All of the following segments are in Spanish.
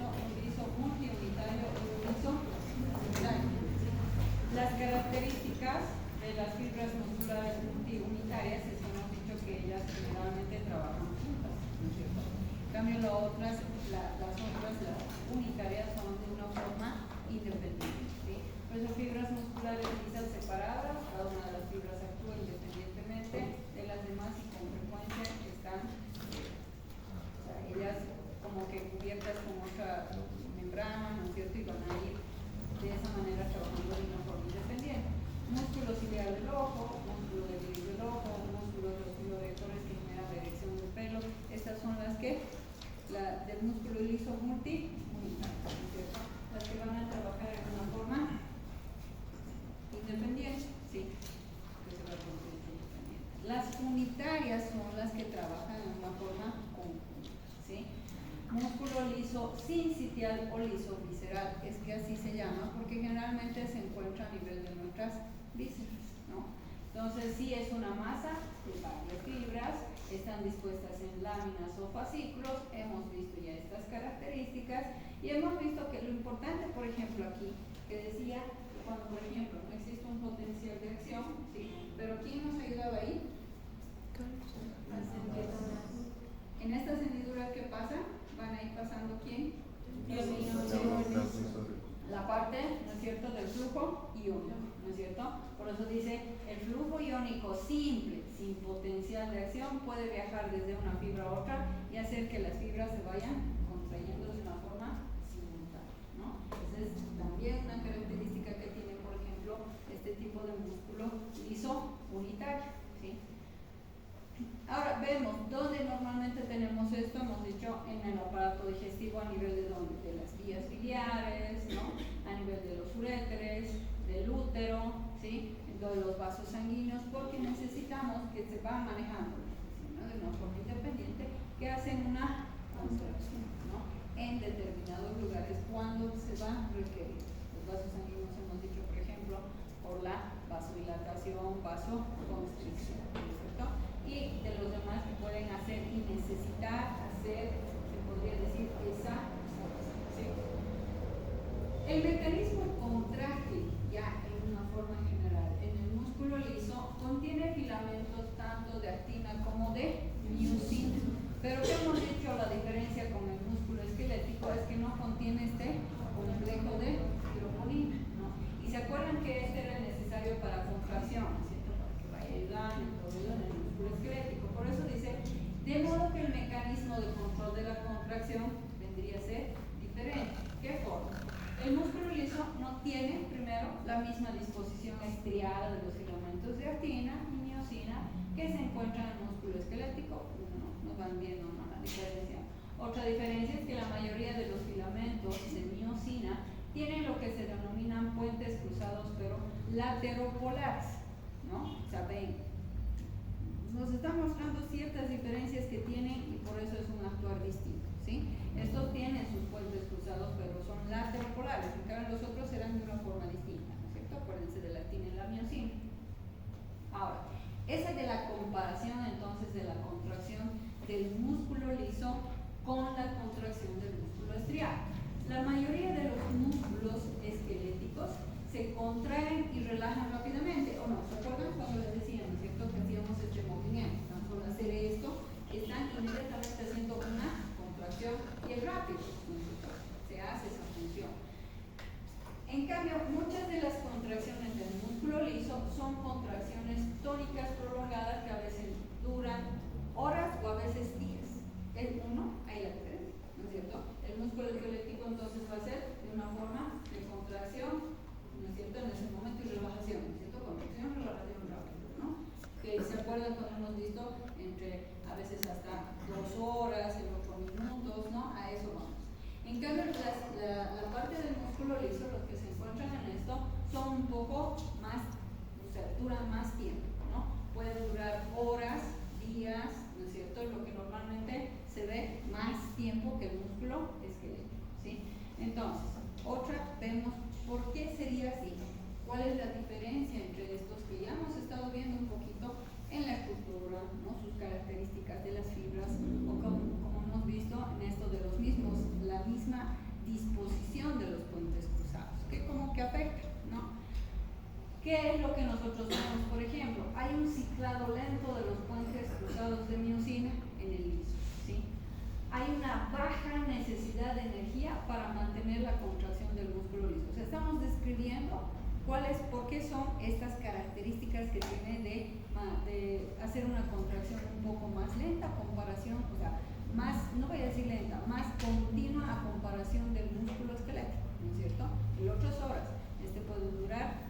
cierto? Un liso multiunitario y un liso unitario. Las características de las fibras musculares multiunitarias es que hemos dicho que ellas generalmente trabajan juntas, ¿no es cierto? En cambio, las otras, las unitarias, son de una forma independiente, ¿sí? Por eso fibras musculares lisas separadas, cada una de las fibras actúa independientemente de las demás y con frecuencia están, o sea, ellas como que cubiertas con otra membrana, ¿no es cierto? Y van a ir de esa manera trabajando de una forma independiente. Músculo ciliar del ojo, músculo del iris del ojo, músculo de los filorectores que genera la erección del pelo. Estas son las que, del músculo liso multiunitario, ¿no es cierto? Las que van a trabajar de una forma independiente, sí, que se va a convertir independiente. Las unitarias son las que trabajan de una forma conjunta, ¿sí? Músculo liso sincitial o liso visceral, es que así se llama porque generalmente se encuentra a nivel de nuestras vísceras, ¿no? Entonces sí es una masa de varias fibras, están dispuestas en láminas o fascículos, hemos visto ya estas características y hemos visto que lo importante, por ejemplo aquí, que decía que cuando por ejemplo no existe un potencial de acción, ¿sí? Pero ¿quién nos ayudaba ahí? Las hendiduras. En estas hendiduras, ¿qué pasa? Van a ir pasando ¿quién? La parte, ¿no es cierto?, del flujo iónico, ¿no es cierto? Por eso dice, el flujo iónico simple, sin potencial de acción, puede viajar desde una fibra a otra y hacer que las fibras se vayan contrayendo de una forma simultánea, ¿no? Esa es también una característica que tiene, por ejemplo, este tipo de músculo liso unitario, ¿sí? Ahora vemos dónde normalmente tenemos esto. Hemos dicho en el aparato digestivo a nivel de dónde, de las vías biliares, ¿no? A nivel de los uréteres, del útero, ¿sí? De los vasos sanguíneos, porque necesitamos que se van manejando, ¿no? De una forma independiente, que hacen una contracción, ¿no? En determinados lugares cuando se va a requerir. Los vasos sanguíneos hemos dicho, por ejemplo, por la vasodilatación, vasoconstricción, ¿cierto? Y de los demás que pueden hacer y necesitar hacer, se podría decir, esa fuerza, ¿sí? El mecanismo contráctil, ya en una forma general, en el músculo liso, contiene filamentos tanto de actina como de miosina. Pero ¿qué hemos dicho? La diferencia con el músculo esquelético es que no contiene este complejo de troponina, ¿no? Y se acuerdan que este era necesario para contracción, ¿cierto? Para que vaya ayudando y todo eso en el músculo esquelético. Por eso dice, de modo que el mecanismo de control de la contracción vendría a ser diferente. ¿Qué forma? El músculo liso no tiene, primero, la misma disposición estriada de los filamentos de actina y miosina que se encuentran en el músculo esquelético. No van viendo, ¿no?, la diferencia. Otra diferencia es que la mayoría de los filamentos de miosina tienen lo que se denominan puentes cruzados, pero lateropolares, ¿no? O sea, ven, nos está mostrando ciertas diferencias que tienen y por eso es un actuar distinto, ¿sí? Estos tienen sus puentes cruzados, pero son lateropolares, en cambio los otros serán de una forma distinta, ¿no es cierto? Acuérdense de la actina y la miosina. Ahora, esa de la comparación entonces de la contracción del músculo liso con la contracción del músculo estriado. La mayoría de los músculos esqueléticos se contraen y relajan rápidamente, ¿o no? ¿Se acuerdan cuando les decía, ¿no es cierto?, que hacíamos este movimiento? Tan solo hacer esto, están inmediatamente haciendo una contracción y es rápido, ¿no es cierto? Se hace esa función. En cambio, muchas de las contracciones del músculo liso son contracciones tónicas prolongadas que a veces duran horas o a veces días. El uno, ahí la diferencia, ¿no es cierto? El músculo esquelético entonces va a ser de una forma de contracción, ¿no es cierto?, en ese momento, y relajación, ¿no es cierto? Contracción, relajación rápido, ¿no? Que se acuerdan cuando hemos visto entre a veces hasta 2 horas, en 8 minutos, ¿no? A eso vamos. En cambio, la parte del músculo liso, los que se encuentran en esto, son un poco más, o sea, duran más tiempo, ¿no? Pueden durar horas, días, ¿no es cierto? Lo que normalmente se ve más tiempo que el músculo esquelético, ¿sí? Entonces, otra, vemos por qué sería así. ¿Cuál es la diferencia entre estos que ya hemos estado viendo un poquito en la estructura, ¿no?, sus características de las fibras, o como hemos visto en esto de los mismos, la misma ciclado lento de los puentes cruzados de miosina en el liso, ¿sí? Hay una baja necesidad de energía para mantener la contracción del músculo liso. O sea, estamos describiendo por qué son estas características que tiene de hacer una contracción un poco más lenta a comparación, o sea, más, no voy a decir lenta, más continua a comparación del músculo esquelético, ¿no es cierto? El 8 horas, este puede durar,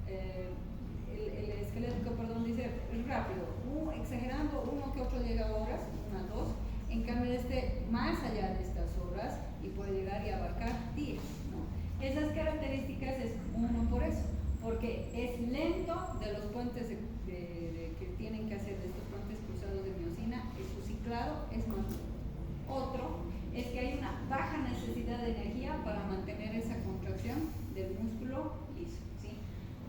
el esquelético, perdón, dice, es rápido, exagerando, uno que otro llega a horas, 1 a 2, en cambio más allá de estas horas y puede llegar y abarcar días, ¿no? Esas características es uno por eso, porque es lento de los puentes que tienen que hacer, de estos puentes cruzados de miosina, su ciclado es más lento. Otro es que hay una baja necesidad de energía para mantener esa contracción del músculo liso, ¿sí?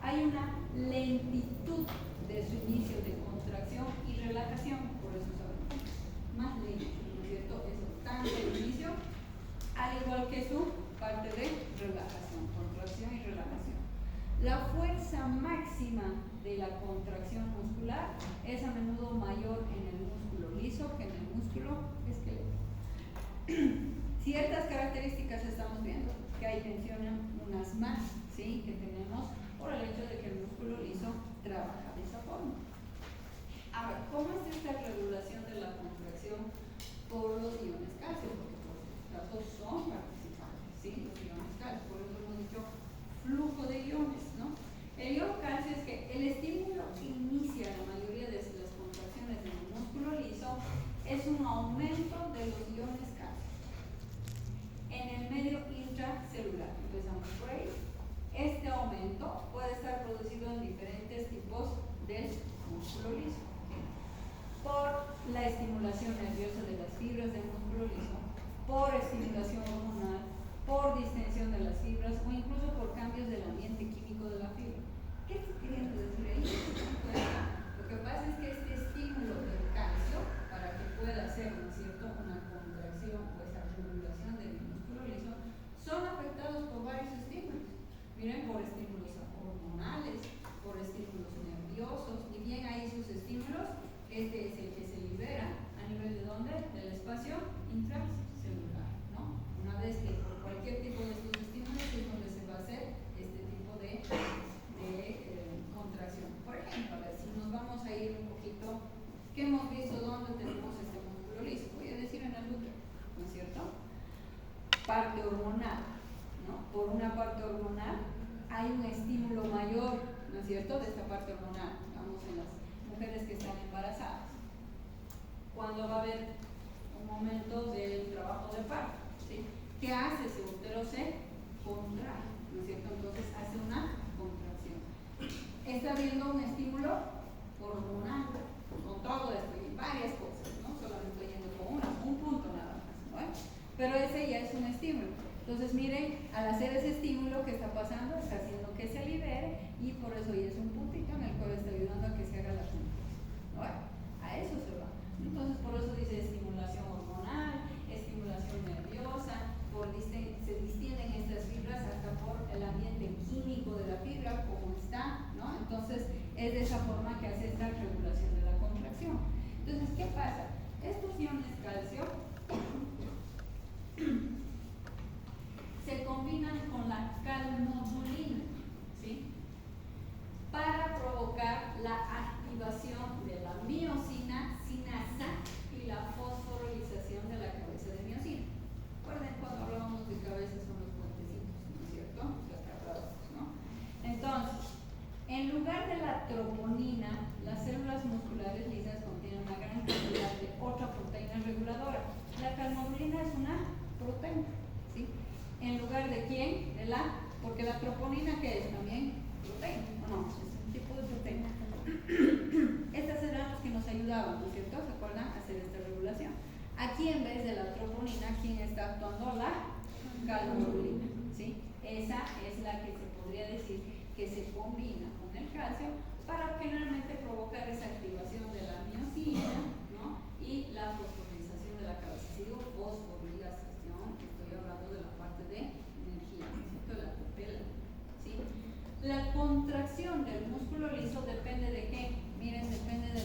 Hay una lentitud de su inicio de contracción y relajación, por eso sabemos, más lento, ¿no es cierto? Eso, tanto el inicio, al igual que su parte de relajación, contracción y relajación. La fuerza máxima de la contracción muscular es a menudo mayor en el músculo liso que en el músculo esquelético. Ciertas características estamos viendo, que ahí mencionan unas más, ¿sí? Que tenemos por el hecho de que el músculo liso trabaja de esa forma. Ahora, ¿cómo es esta regulación de la contracción por los iones calcio? Porque los datos son participantes, ¿sí? Los iones calcio, por eso hemos dicho flujo de iones, ¿no? El ion calcio es que el estímulo que inicia la mayoría de las contracciones en el músculo liso es un aumento de los iones calcio en el medio intracelular. Empezamos por ahí. Este aumento puede estar producido en diferentes tipos del músculo liso, ¿sí? Por la estimulación nerviosa de las fibras del músculo liso, por estimulación hormonal, por distensión de las fibras o incluso por cambios del ambiente químico de la fibra. ¿Qué estoy queriendo decir ahí? Lo que pasa es que este estímulo del calcio, para que pueda hacer, ¿no es cierto?, una contracción o esa regulación del músculo liso, son afectados por varios estímulos. Miren, por estímulos hormonales, por estímulos nerviosos, y bien hay sus estímulos, este es el que se libera a nivel de ¿dónde? Del espacio intracelular, ¿no? Una vez que por cualquier tipo de estos estímulos es donde se va a hacer este tipo de contracción. Por ejemplo, a ver, si nos vamos a ir un poquito, ¿qué hemos visto dónde tenemos este músculo liso? Voy a decir en el útero, ¿no es cierto? Parte hormonal, ¿no? Por una parte hormonal hay un estímulo mayor, ¿no es cierto?, de esta parte hormonal, digamos en las mujeres que están embarazadas, cuando va a haber un momento del trabajo de parto, ¿sí? ¿Qué hace? Ese útero se contrae, ¿no es cierto? Entonces hace una contracción. Está habiendo un estímulo hormonal con todo esto y varias cosas, no solamente yendo con un punto nada más, ¿no? Pero ese ya es un estímulo. Entonces miren, al hacer ese estímulo que está pasando, está haciendo que se libere y por eso ya es un puntito en el cual está ayudando a que se haga la contracción, ¿no? A eso se va. Entonces por eso dice estimulación hormonal, estimulación nerviosa, se distienden estas fibras hasta por el ambiente químico de la fibra, como está, ¿no? Entonces es de esa forma que hace esta regulación de la contracción. Entonces, ¿qué pasa? Estos iones calcio se combinan con la calmodulina, ¿sí?, para provocar la activación de la miosina, sinasa y la fosforilización de la cabeza de miosina. Recuerden cuando hablábamos de cabezas son los puentecitos, ¿no es cierto? Los cuadrados, ¿no? Entonces, en lugar de la troponina, las células musculares lisas contienen una gran cantidad de otra proteína reguladora. La calmodulina es una proteína, ¿sí? En lugar de quién? De porque la troponina, ¿qué es? También proteína, no, es un tipo de proteína. Estas eran las que nos ayudaban, ¿no es cierto? ¿Se acuerdan? A hacer esta regulación. Aquí en vez de la troponina, ¿quién está actuando? La calmodulina, ¿sí? Esa es la que se podría decir que se combina con el calcio para generalmente provocar esa activación de la miosina, ¿no? Y la fosforización de la cabeza. Si digo fosforilación, estoy hablando de la parte de energía, ¿no es cierto? De la pupila, ¿sí? La contracción del músculo liso depende de qué? Miren, depende de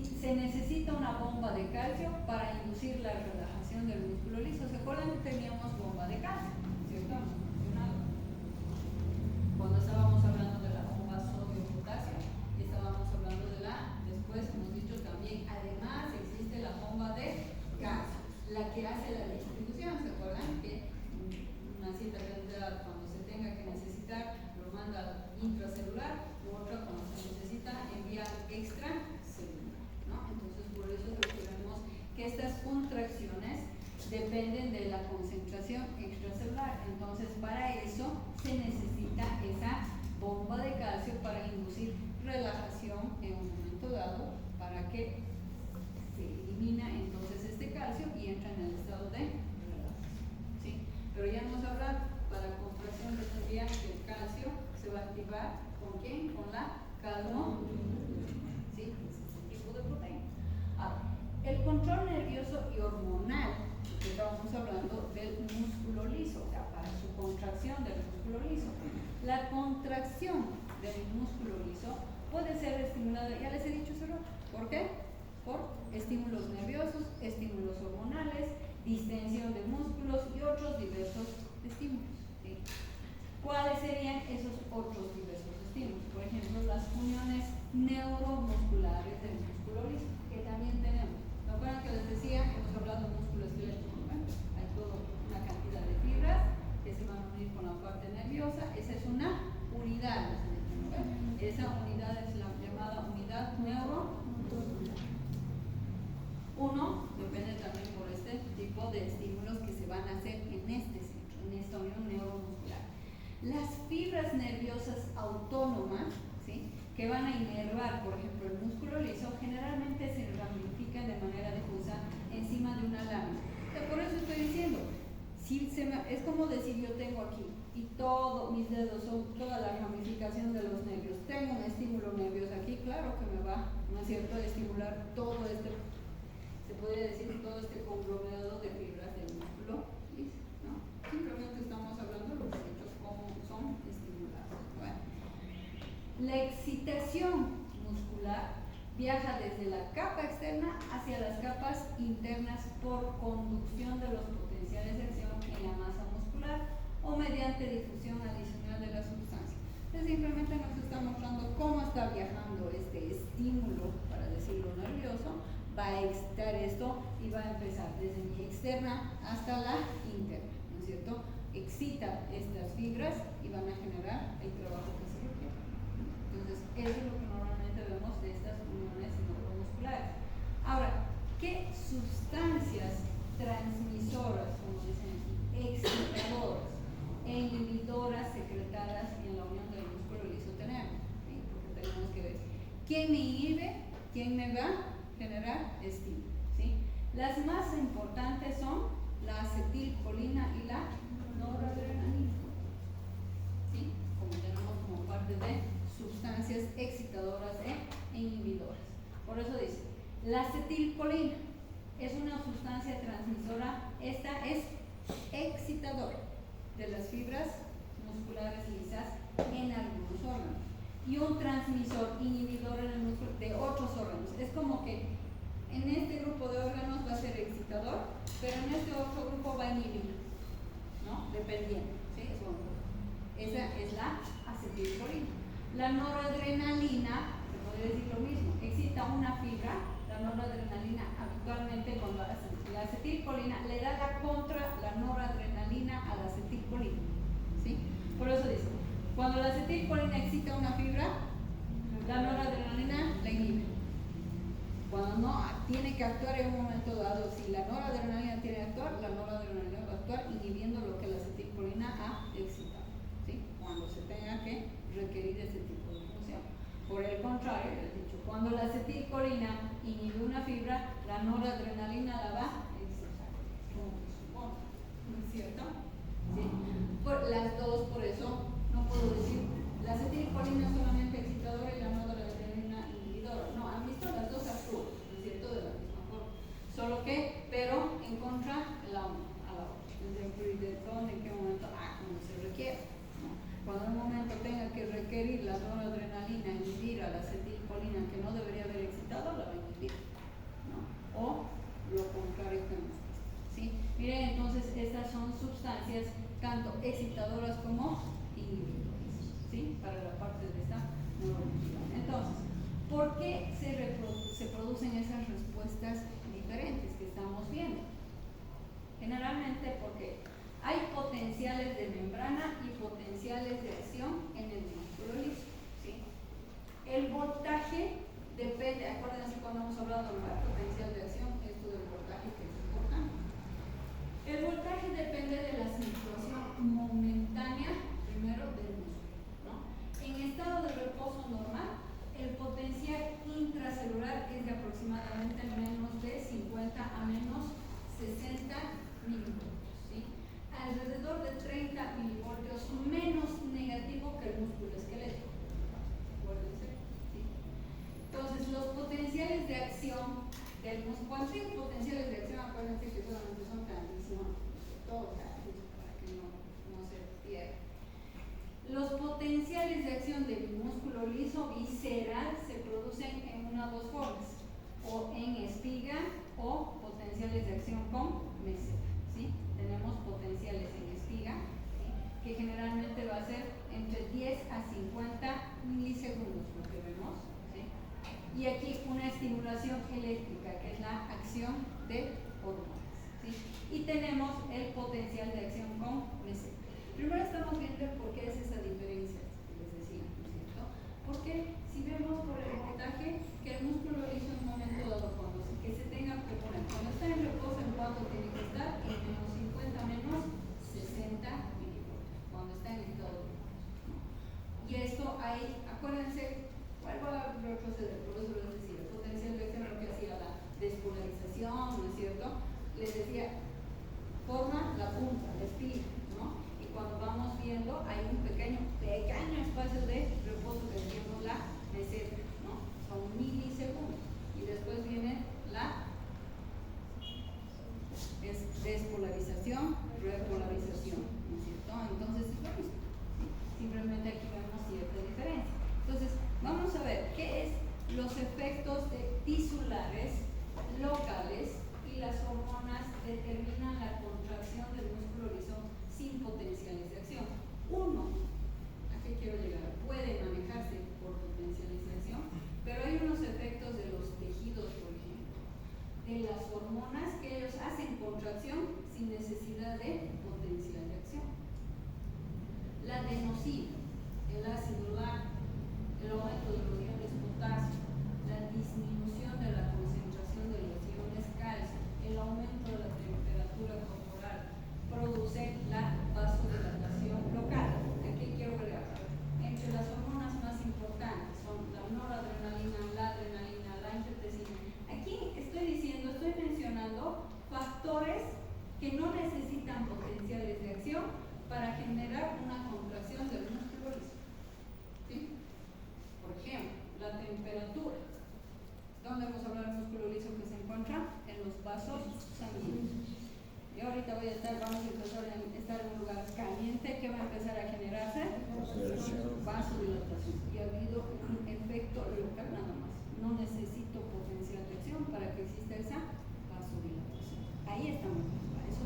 si se necesita una bomba de calcio para inducir la relajación del músculo liso. ¿Se acuerdan que teníamos bomba de calcio? ¿Cierto? Hemos mencionado. Cuando estábamos hablando de la bomba sodio-potasio, y estábamos hablando de después hemos dicho también, además existe la bomba de calcio, la que hace la distribución. ¿Se acuerdan que una cierta cantidad cuando se tenga que necesitar lo manda intracelular, u otra cuando se necesita envía extracelular, ¿no? Entonces por eso recordemos que estas contracciones dependen de la concentración extracelular. Entonces para eso se necesita esa bomba de calcio para inducir relajación en un momento dado, para que se elimina entonces este calcio y entra en el estado de relajación, ¿sí? Pero ya hemos hablado, para contracción tendría que el calcio se va a activar ¿con quién? Con la calmoglobina, ¿sí? Ese es el tipo de proteína. Ahora, el control nervioso y hormonal, que estábamos hablando del músculo liso, o sea, para su contracción del músculo liso. La contracción del músculo liso puede ser estimulada, ya les he dicho hace rato. ¿Por qué? Por estímulos nerviosos, estímulos hormonales, distensión de músculos y otros diversos estímulos, ¿sí? ¿Cuáles serían esos otros diversos estímulos? Por ejemplo, las uniones neuromusculares del músculo liso, que también tenemos. ¿Se acuerdan que les decía? Hemos hablado de músculo esquelético, ¿no? Hay toda una cantidad de fibras que se van a unir con la parte nerviosa. Esa es una unidad, ¿no? Esa unidad es la llamada unidad neuromuscular. Uno depende también por este tipo de estímulos que se van a hacer en este centro, en esta unión neuromuscular. Las fibras nerviosas autónomas, ¿sí?, que van a inervar, por ejemplo, el músculo liso, generalmente se ramifican de manera difusa encima de una lámina. Por eso estoy diciendo, es como decir, yo tengo aquí y todos mis dedos son toda la ramificación de los nervios. Tengo un estímulo nervioso aquí, claro que me va, ¿no es cierto?, a estimular todo este, se podría decir, todo este conglomerado de fibras del músculo liso, ¿no? Simplemente estamos hablando de los hechos como son estimulados. Bueno, la excitación muscular viaja desde la capa externa hacia las capas internas por conducción de los potenciales de acción en la masa muscular o mediante difusión adicional de la sustancia. Entonces simplemente nos está mostrando cómo está viajando este estímulo, para decirlo nervioso, va a excitar esto y va a empezar desde mi externa hasta la interna, ¿no es cierto? Excita estas fibras y van a generar el trabajo que se requiere. Entonces eso es lo que normalmente vemos de estas uniones neuromusculares. Ahora, ¿qué sustancias transmisoras, como dicen aquí, excitadoras e inhibidoras secretadas en la unión del músculo liso tenemos? ¿Sí? Porque tenemos que ver quién me inhibe, quién me va a generar estímulo, ¿sí? Las más importantes son la acetilcolina y la noradrenalina, ¿sí?, como tenemos como parte de sustancias excitadoras e inhibidoras. Por eso dice, la acetilcolina es una sustancia transmisora, esta es excitadora de las fibras musculares lisas en algunos órganos, y un transmisor inhibidor en el músculo de otros órganos. Es como que en este grupo de órganos va a ser excitador, pero en este otro grupo va a inhibir, ¿no? Dependiendo, ¿sí? Esa es la acetilcolina. La noradrenalina, se podría decir lo mismo, excita una fibra. La noradrenalina habitualmente, cuando la acetilcolina le da la contra la noradrenalina a la acetilcolina, ¿sí? Por eso dice, cuando la acetilcolina excita una fibra, la noradrenalina la inhibe. Cuando no tiene que actuar en un momento dado, si la noradrenalina tiene que actuar, la noradrenalina va a actuar inhibiendo lo que la acetilcolina ha excitado, ¿sí?, cuando se tenga que requerir ese tipo de función. Por el contrario, les he dicho, cuando la acetilcolina inhibe una fibra, la noradrenalina la va a excitar, como se supone, ¿no es cierto? ¿Sí? Las dos, por eso no puedo decir la acetilcolina solamente excitadora y la noradrenalina inhibidora. No, han visto, las dos actúan, ¿no es cierto?, de la misma forma, solo que, pero en contra la una a la otra. Desde dónde, en qué momento, cuando se requiere, ¿no? Cuando en un momento tenga que requerir la noradrenalina inhibir a la acetilcolina que no debería haber excitado, la va a inhibir. cuando hemos hablado del potencial de acción, esto del voltaje que es importante. El voltaje depende de la situación momentánea, primero del músculo, ¿no? En estado de reposo normal, el potencial intracelular es de aproximadamente menos de 50 a menos 60 milivoltios, ¿sí? Alrededor de 30 milivoltios menos negativo que el músculo esquelético. Acuérdense, ¿sí? Entonces, los potenciales de acción del músculo, cuando digo potenciales de acción, acuérdense que solamente son transiciones, todo para que no se pierda. Los potenciales de acción del músculo liso visceral se producen en una o dos formas, o en espiga o potenciales de acción con meseta, ¿sí? Tenemos potenciales en espiga, ¿sí? Que generalmente va a ser entre 10 a 50 milisegundos, lo que vemos, ¿sí? Y aquí una estimulación eléctrica, que es la acción de hormonas, ¿sí? Y tenemos el potencial de acción con meseta. Primero estamos viendo por qué es esa diferencia que les decía, ¿no es cierto? Porque si vemos por el voltaje que el músculo liso en un momento dado, que se tenga que poner, cuando está en reposo, ¿en cuánto tiene que estar? En menos 50 menos 60 milivoltios, cuando está en estado de reposo, ¿no? Y esto ahí, acuérdense, vuelvo a retroceder, por eso les decía, el potencial de acción es lo que hacía la despolarización, ¿no es cierto? Les decía, forma la punta, la espiga, ¿no? Y cuando vamos viendo, hay un pequeño espacio de reposo que decimos la meseta, ¿no? Son milisegundos. Y después viene la despolarización, repolarización, ¿no es cierto? Entonces, bueno, simplemente aquí vemos cierta diferencia. Entonces, vamos a ver qué es los efectos tisulares locales y las hormonas determinan la contracción del músculo liso sin potenciales de acción. Uno, ¿a qué quiero llegar? Puede manejarse por potenciales de acción, pero hay unos efectos de los tejidos, por ejemplo, de las hormonas que ellos hacen contracción sin necesidad de potencial de acción. La adenosina, el ácido láctico, el aumento de los iones potasio, la disminución de la concentración de los iones calcio, el aumento de la temperatura corporal, produce la vasodilatación local. Aquí quiero agregar, entre las hormonas más importantes son la noradrenalina, la adrenalina, la angiotensina. Aquí estoy mencionando factores que no necesitan potenciales de acción para generar una contracción del músculo liso, ¿sí? Por ejemplo, la temperatura. ¿Dónde vamos a hablar del músculo liso que se encuentra? En los vasos sanguíneos. Y ahorita vamos a empezar a estar en un lugar caliente. ¿Qué va a empezar a generarse? Vasodilatación. Y ha habido un efecto local nada más. No necesito potencial de acción para que exista esa vasodilatación. Ahí estamos, eso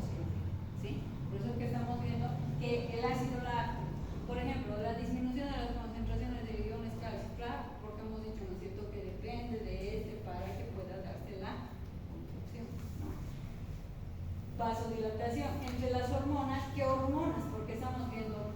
sí. Por eso es que estamos viendo que el ácido láctico, por ejemplo, la disminución de las concentraciones de iones calcio, claro, porque hemos dicho, ¿no es cierto?, que depende de para que pueda darse la contracción, ¿no? Vasodilatación. Entre las hormonas, ¿qué hormonas? Porque estamos viendo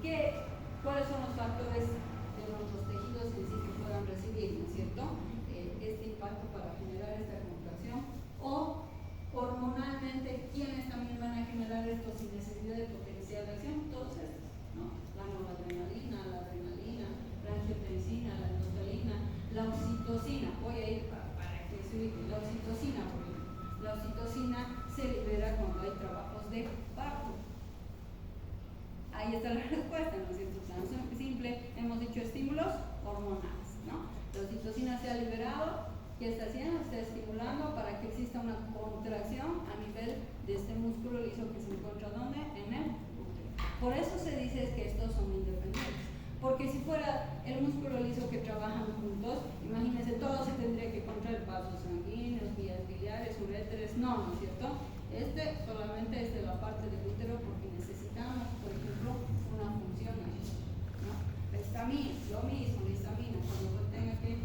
cuáles son los factores de nuestros tejidos en sí que puedan recibir, ¿no es cierto?, este impacto para generar esta contracción. O hormonalmente, ¿quiénes también van a generar esto sin necesidad de potencial de acción? Todos estos, ¿no? La noradrenalina, la adrenalina, la angiotensina, la endothelina, la oxitocina. Voy a ir para que se ubique. La oxitocina, por ejemplo. La oxitocina se libera cuando hay trabajos de parto. Ahí está la respuesta, ¿no es cierto? Tan simple, hemos dicho estímulos hormonales, ¿no? La oxitocina se ha liberado. ¿Qué está haciendo? Está estimulando para que exista una contracción a nivel de este músculo liso que se encuentra ¿dónde? En el útero. Por eso se dice que estos son independientes. Porque si fuera el músculo liso que trabajan juntos, imagínense, todo se tendría que encontrar vasos sanguíneos, vías biliares, uréteres. No, ¿no es cierto? Solamente es de la parte del útero porque necesitamos, por ejemplo, una función, ¿no? La histamina, lo mismo, la histamina, cuando tenga que